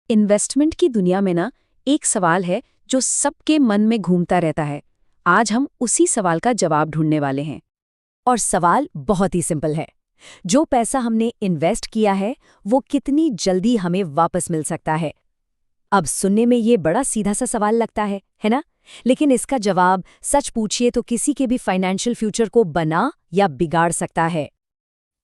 Investment की दुनिया में ना एक सवाल है जो सबके मन में घूमता रहता है। आज हम उसी सवाल का जवाब ढूंढने वाले हैं। और सवाल बहुत ही सिंपल है। जो पैसा हमने इन्वेस्ट किया है वो कितनी जल्दी हमें वापस मिल सकता है। अब सुनने में ये बड़ा सीधा सा सवाल लगता है ना? लेकिन इसका जवाब सच पूछिए तो किसी के भी फाइनेंशियल फ्यूचर को बना या बिगाड़ सकता है।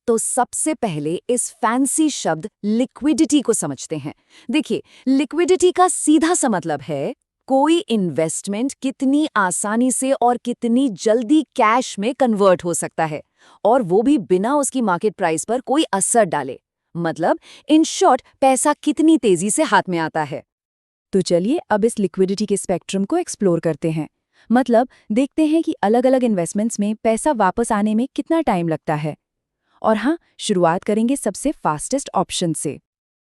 तो सबसे पहले इस फैंसी शब्द लिक्विडिटी को समझते हैं। देखिए, लिक्विडिटी का सीधा सा मतलब है कोई इन्वेस्टमेंट कितनी आसानी से और कितनी जल्दी कैश में कन्वर्ट हो सकता है, और वो भी बिना उसकी मार्केट प्राइस पर कोई असर डाले। मतलब इन शॉर्ट, पैसा कितनी तेजी से हाथ में आता है। तो चलिए अब इस लिक्विडिटी के स्पेक्ट्रम को एक्सप्लोर करते हैं। मतलब देखते हैं कि अलग अलग इन्वेस्टमेंट्स में पैसा वापस आने में कितना टाइम लगता है। और हाँ, शुरुआत करेंगे सबसे फास्टेस्ट ऑप्शन से।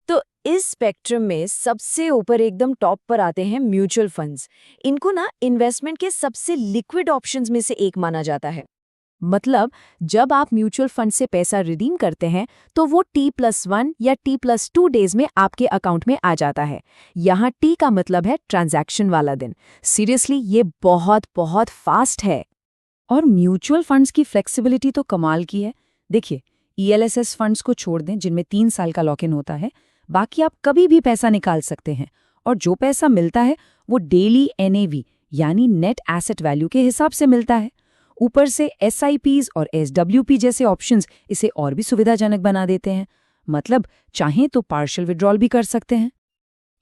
तो इस स्पेक्ट्रम में सबसे ऊपर एकदम टॉप पर आते हैं म्यूचुअल फंड्स। इनको ना इन्वेस्टमेंट के सबसे लिक्विड ऑप्शंस में से एक माना जाता है। मतलब जब आप म्यूचुअल फंड से पैसा रिडीम करते हैं तो वो T+1 या T+2 डेज में आपके अकाउंट में आ जाता है। यहाँ T का मतलब है ट्रांजैक्शन वाला दिन। सीरियसली ये बहुत बहुत फास्ट है। और म्यूचुअल फंड्स की फ्लेक्सिबिलिटी तो कमाल की है। देखिए, ELSS फंड्स को छोड़ दें जिनमें 3 साल का लॉक इन होता है, बाकी आप कभी भी पैसा निकाल सकते हैं। और जो पैसा मिलता है वो डेली NAV यानी नेट एसेट वैल्यू के हिसाब से मिलता है। ऊपर से SIPs और SWP जैसे ऑप्शंस इसे और भी सुविधाजनक बना देते हैं। मतलब चाहें तो पार्शियल विड्रॉल भी कर सकते हैं।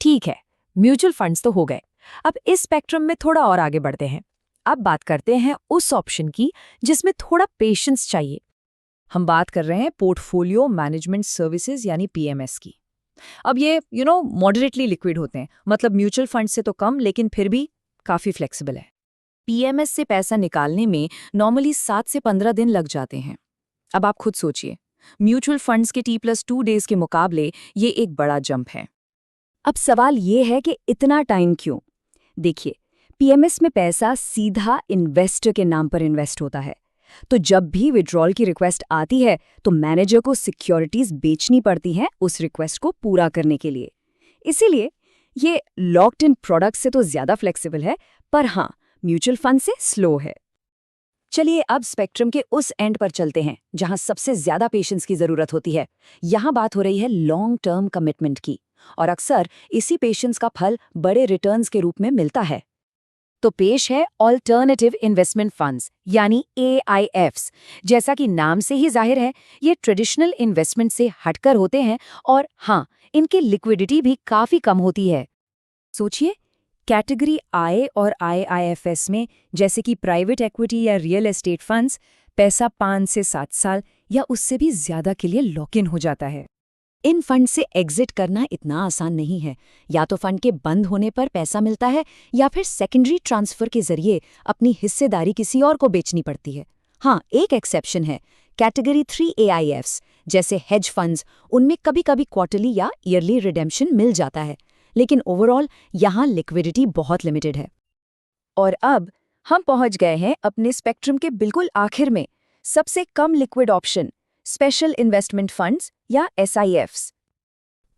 ठीक है, म्यूचुअल फंड्स तो हो गए। अब इस स्पेक्ट्रम में थोड़ा और आगे बढ़ते हैं। अब बात करते हैं उस ऑप्शन की जिसमें थोड़ा पेशेंस चाहिए। हम बात कर रहे हैं पोर्टफोलियो मैनेजमेंट सर्विसेज यानी PMS की। अब ये मॉडरेटली लिक्विड होते हैं। मतलब म्यूचुअल फंड से तो कम, लेकिन फिर भी काफ़ी फ्लेक्सिबल है। PMS से पैसा निकालने में नॉर्मली 7 से 15 दिन लग जाते हैं। अब आप खुद सोचिए, म्यूचुअल फंड्स के T+2 डेज के मुकाबले ये एक बड़ा जंप है। अब सवाल ये है कि इतना टाइम क्यों? देखिए, PMS में पैसा सीधा इन्वेस्टर के नाम पर इन्वेस्ट होता है। तो जब भी विड्रॉल की रिक्वेस्ट आती है तो मैनेजर को सिक्योरिटीज बेचनी पड़ती हैं उस रिक्वेस्ट को पूरा करने के लिए। इसीलिए ये लॉक्ड इन प्रोडक्ट से तो ज्यादा फ्लेक्सिबल है, पर हाँ, म्यूचुअल फंड से स्लो है। चलिए अब स्पेक्ट्रम के उस एंड पर चलते हैं जहां सबसे ज्यादा पेशेंस की जरूरत होती है। यहां बात हो रही है लॉन्ग टर्म कमिटमेंट की, और अक्सर इसी पेशेंस का फल बड़े रिटर्न्स के रूप में मिलता है। तो पेश है ऑल्टरनेटिव इन्वेस्टमेंट फंड्स यानी AIFs। जैसा कि नाम से ही जाहिर है, ये ट्रेडिशनल इन्वेस्टमेंट से हटकर होते हैं, और हाँ, इनकी लिक्विडिटी भी काफी कम होती है। सोचिए, कैटेगरी I और IIFs में, जैसे कि प्राइवेट इक्विटी या रियल एस्टेट फंड्स, पैसा 5 से 7 साल या उससे भी ज्यादा के लिए लॉक इन हो जाता है। इन फंड से एग्जिट करना इतना आसान नहीं है। या तो फंड के बंद होने पर पैसा मिलता है, या फिर सेकेंडरी ट्रांसफर के जरिए अपनी हिस्सेदारी किसी और को बेचनी पड़ती है। हाँ, एक एक्सेप्शन है, कैटेगरी 3 AIFs जैसे हेज फंड्स। उनमें कभी कभी क्वार्टरली या ईयरली रिडेम्पशन मिल जाता है, लेकिन ओवरऑल यहाँ लिक्विडिटी बहुत लिमिटेड है। और अब हम पहुंच गए हैं अपने स्पेक्ट्रम के बिल्कुल आखिर में, सबसे कम liquid option, special investment funds या SIFs।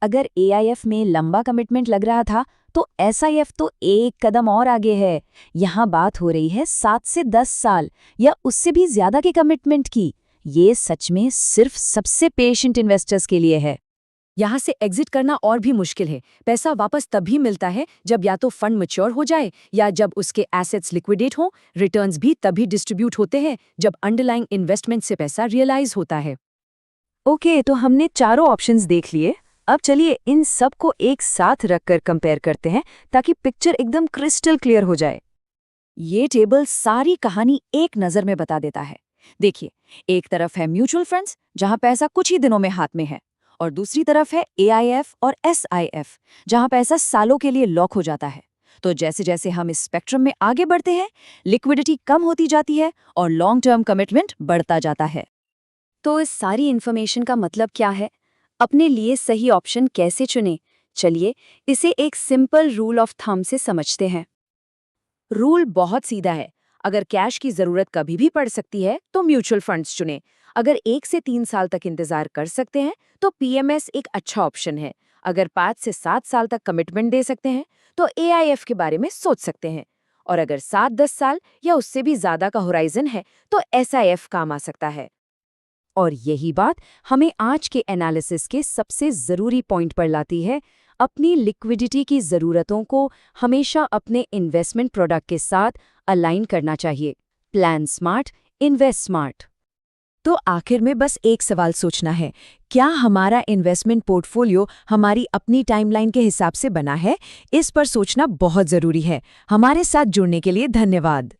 अगर AIF में लंबा कमिटमेंट लग रहा था, तो SIF तो एक कदम और आगे है। यहाँ बात हो रही है 7 से 10 साल या उससे भी ज्यादा के कमिटमेंट की। ये सच में सिर्फ सबसे पेशेंट इन्वेस्टर्स के लिए है। यहाँ से एग्जिट करना और भी मुश्किल है। पैसा वापस तभी मिलता है जब या तो फंड मैच्योर हो जाए या जब उसके एसेट्स लिक्विडेट हो। रिटर्न्स भी तभी डिस्ट्रीब्यूट होते हैं जब अंडरलाइंग इन्वेस्टमेंट से पैसा रियलाइज होता है। ओके, तो हमने चारों ऑप्शंस देख लिए। अब चलिए इन सब को एक साथ रखकर कंपेयर करते हैं ताकि पिक्चर एकदम क्रिस्टल क्लियर हो जाए। ये टेबल सारी कहानी एक नज़र में बता देता है। देखिए, एक तरफ है म्यूचुअल फंड्स जहां पैसा कुछ ही दिनों में हाथ में है, और दूसरी तरफ है AIF और SIF जहां पैसा सालों के लिए लॉक हो जाता है। तो जैसे जैसे हम इस स्पेक्ट्रम में आगे बढ़ते हैं, लिक्विडिटी कम होती जाती है और लॉन्ग टर्म कमिटमेंट बढ़ता जाता है। तो इस सारी इन्फॉर्मेशन का मतलब क्या है? अपने लिए सही ऑप्शन कैसे चुनें? चलिए इसे एक सिंपल रूल ऑफ थंब से समझते हैं। रूल बहुत सीधा है। अगर कैश की जरूरत कभी भी पड़ सकती है तो म्यूचुअल फंड्स चुनें। अगर 1 से 3 साल तक इंतजार कर सकते हैं तो PMS एक अच्छा ऑप्शन है। अगर 5 से 7 साल तक कमिटमेंट दे सकते हैं तो AIF के बारे में सोच सकते हैं, और अगर 7-10 साल या उससे भी ज्यादा का होराइजन है तो SIF काम आ सकता है। और यही बात हमें आज के एनालिसिस के सबसे ज़रूरी पॉइंट पर लाती है। अपनी लिक्विडिटी की ज़रूरतों को हमेशा अपने इन्वेस्टमेंट प्रोडक्ट के साथ अलाइन करना चाहिए। Plan smart, invest smart. तो आखिर में बस एक सवाल सोचना है, क्या हमारा इन्वेस्टमेंट पोर्टफोलियो हमारी अपनी टाइमलाइन के हिसाब से बना है? इस पर सोचना बहुत ज़रूरी है। हमारे साथ जुड़ने के लिए धन्यवाद।